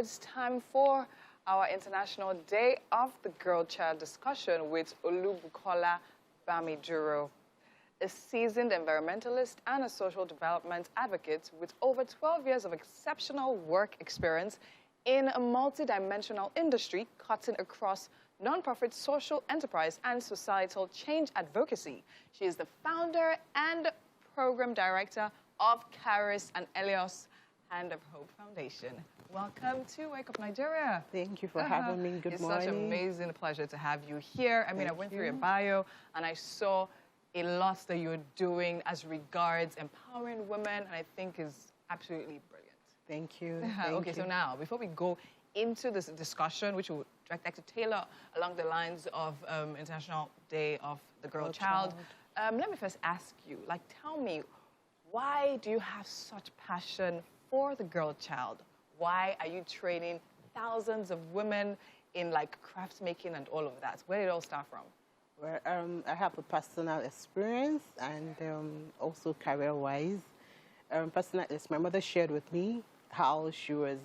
it's time for our International Day of the Girl Child discussion with Bukola Bamiduro, a seasoned environmentalist and a social development advocate with over 12 years of exceptional work experience in a multidimensional industry cutting across nonprofit social enterprise and societal change advocacy. She is the founder and program director of Karis And Eleos Hand of Hope Foundation. Welcome to Wake Up Nigeria. Thank you for having me. Good morning. It's such an amazing pleasure to have you here. I mean, I went through your bio and I saw a lot that you're doing as regards empowering women, and I think is absolutely brilliant. Thank you. Okay, so now, before we go into this discussion, which would like to tailor along the lines of International Day of the Girl Child, let me first ask you, tell me, why do you have such passion for the girl child? Why are you training thousands of women in crafts making and all of that? Where did it all start from? Well, I have a personal experience and also career-wise. My mother shared with me how she was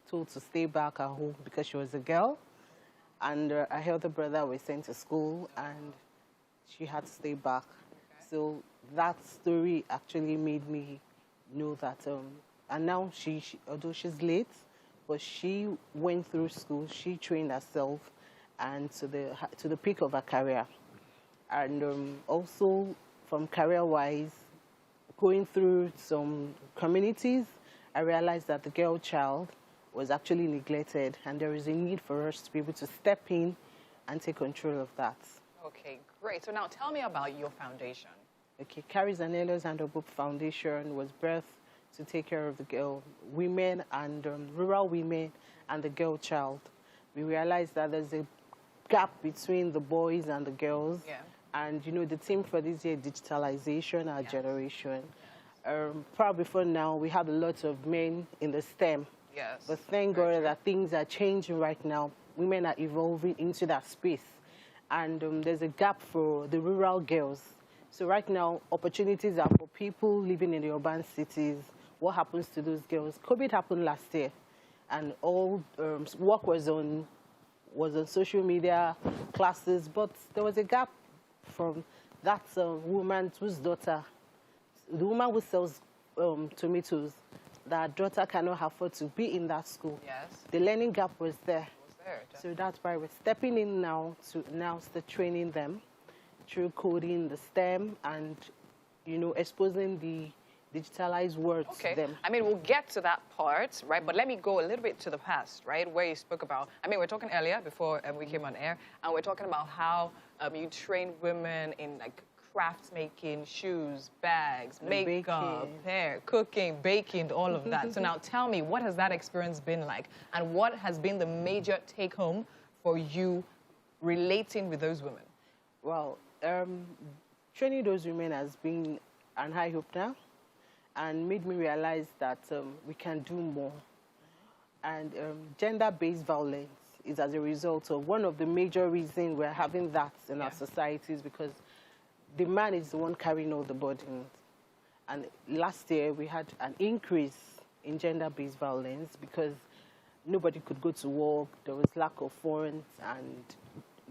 told to stay back at home because she was a girl, and her elder brother was sent to school and she had to stay back. Okay. So that story actually made me know that, and now although she's late, but she went through school, she trained herself and to the peak of her career. And also from career-wise, going through some communities, I realized that the girl child was actually neglected, and there is a need for us to be able to step in and take control of that. Okay, great. So now tell me about your foundation. Okay, Karis And Eleos Hand of Hope Foundation was birthed to take care of the women and rural women and the girl child. We realized that there's a gap between the boys and the girls. Yeah. And, the theme for this year, digitalization, our generation. Probably before now, we have a lot of men in the STEM. Yes. But thank God that things are changing right now. Women are evolving into that space. And there's a gap for the rural girls. So right now, opportunities are for people living in the urban cities. What happens to those girls? COVID happened last year, and all work was on social media, classes, but there was a gap from that woman whose daughter, the woman who sells tomatoes, that daughter cannot afford to be in that school. Yes. The learning gap was there. So that's why we're stepping in now to start training them through coding, the STEM, and, exposing the digitalized world to them. I mean, we'll get to that part, right? But let me go a little bit to the past, right? Where you spoke about, we were talking earlier before we came on air, and we're talking about how you train women in crafts making, shoes, bags, makeup, hair, cooking, baking, all of that. So now tell me, what has that experience been like? And what has been the major take home for you relating with those women? Well, training those women has been an eye-opener and made me realize that we can do more. And gender-based violence is as a result of one of the major reasons we're having that in our societies, because the man is the one carrying all the burdens. And last year we had an increase in gender-based violence because nobody could go to work, there was lack of funds, and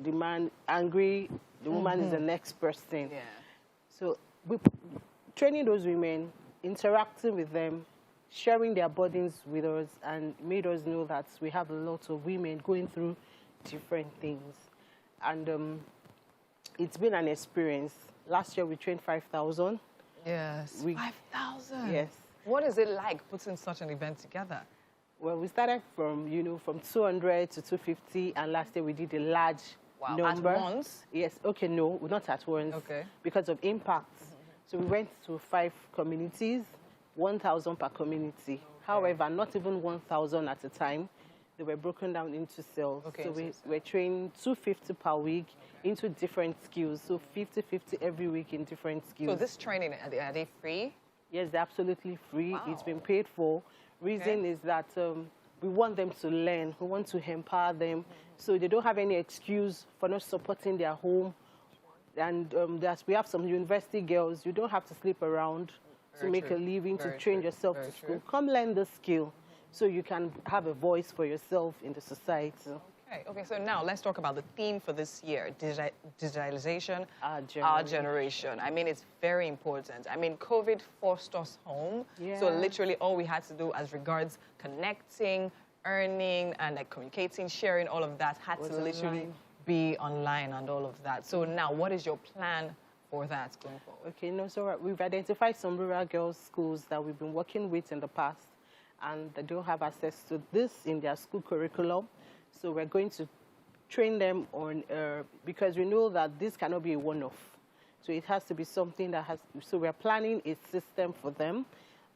the man angry, the woman is the next person. Yeah. So training those women, interacting with them, sharing their burdens with us, and made us know that we have a lot of women going through different things. And it's been an experience. Last year we trained 5,000. Yes, 5,000? Yes. What is it like putting such an event together? Well, we started from, from 200 to 250, and last year we did a large number. At once? Yes, okay, no, not at once. Okay. Because of impact. So we went to 5 communities, 1,000 per community. Okay. However, not even 1,000 at a time. They were broken down into cells. Okay, so we're training 250 per week into different skills. So 50-50 every week in different skills. So this training, are they free? Yes, they're absolutely free. Wow. It's been paid for. Reason is that we want them to learn. We want to empower them so they don't have any excuse for not supporting their home. And we have some university girls. You don't have to sleep around to make a living, to train yourself to school. Come learn the skill. so you can have a voice for yourself in the society. Okay, so now let's talk about the theme for this year, digitalization, Our our generation. I mean, it's very important. I mean, COVID forced us home. Yeah. So literally all we had to do as regards connecting, earning, and like communicating, sharing, all of that had to literally be online and all of that. So now what is your plan for that going forward? Okay, no, so we've identified some rural girls' schools that we've been working with in the past, and they don't have access to this in their school curriculum. So we're going to train them on, because we know that this cannot be a one-off. So it has to be something that has, so we're planning a system for them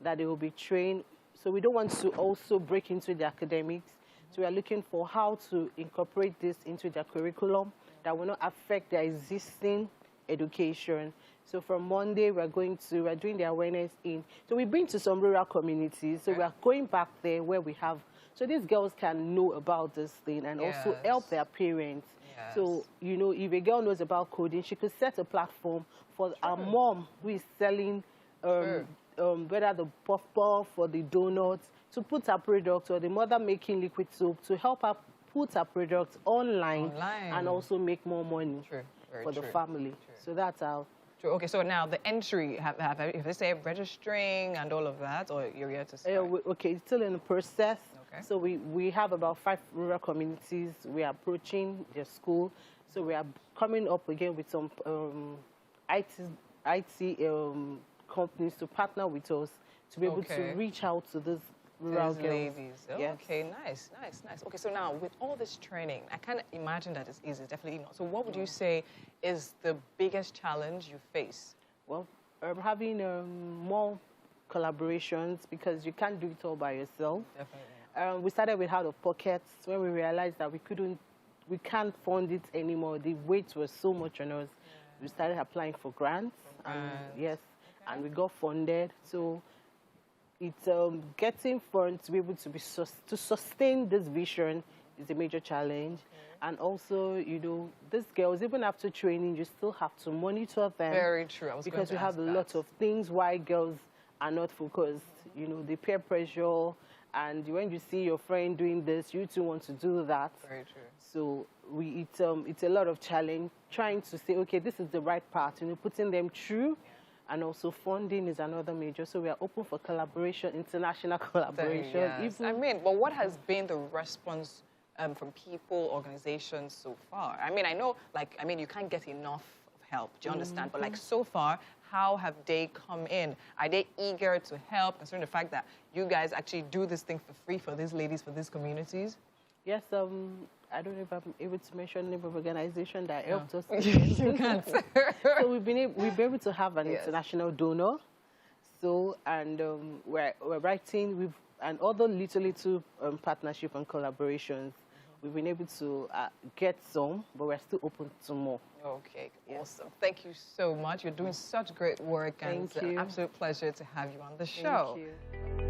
that they will be trained. So we don't want to also break into the academics. So we're looking for how to incorporate this into their curriculum that will not affect their existing education. So from Monday, we're doing the awareness so we've been to some rural communities. So we're going back there where we have, so these girls can know about this thing and also help their parents. Yes. So, you know, if a girl knows about coding, she could set a platform for our mom who is selling whether the puff-puff or the donuts, to put her product, or the mother making liquid soap, to help her put her product online. And also make more money for the family. So that's how. Okay, so now the entry, have they say registering and all of that, or you're here to start? Okay, it's still in the process. Okay. So we have about 5 rural communities. We are approaching their school. So we are coming up again with some IT companies to partner with us to be able to reach out to these rural girls. Ladies. Yes. Okay, nice. Okay, so now with all this training, I can't imagine that it's easy, definitely not. So what would you say is the biggest challenge you face? Well, having more collaborations, because you can't do it all by yourself. Definitely. We started with out of pockets when we realized that we can't fund it anymore. The weight was so much on us. We started applying for grants. And we got funded. So it's getting funds to be able to sustain this vision is a major challenge. And also, you know, these girls, even after training, you still have to monitor them. Very true. Because we have a lot of things why girls are not focused. You know, the peer pressure, and when you see your friend doing this, you too want to do that. Very true. So it's a lot of challenge trying to say, okay, this is the right path, you know, putting them through. And also funding is another major. So we are open for collaboration, international collaboration. Yes. I mean, but what has been the response from people, organizations so far? I mean, I know, like, I mean, you can't get enough help. Do you understand? But like so far, how have they come in? Are they eager to help, considering the fact that you guys actually do this thing for free for these ladies, for these communities? Yes, I don't know if I'm able to mention the name of organization that helped us. You can't. So we've been able to have an international donor. So, and we're writing and other little partnership and collaborations. We've been able to get some, but we're still open to more. Okay, awesome. Thank you so much. You're doing such great work, and it's an absolute pleasure to have you on the show. Thank you.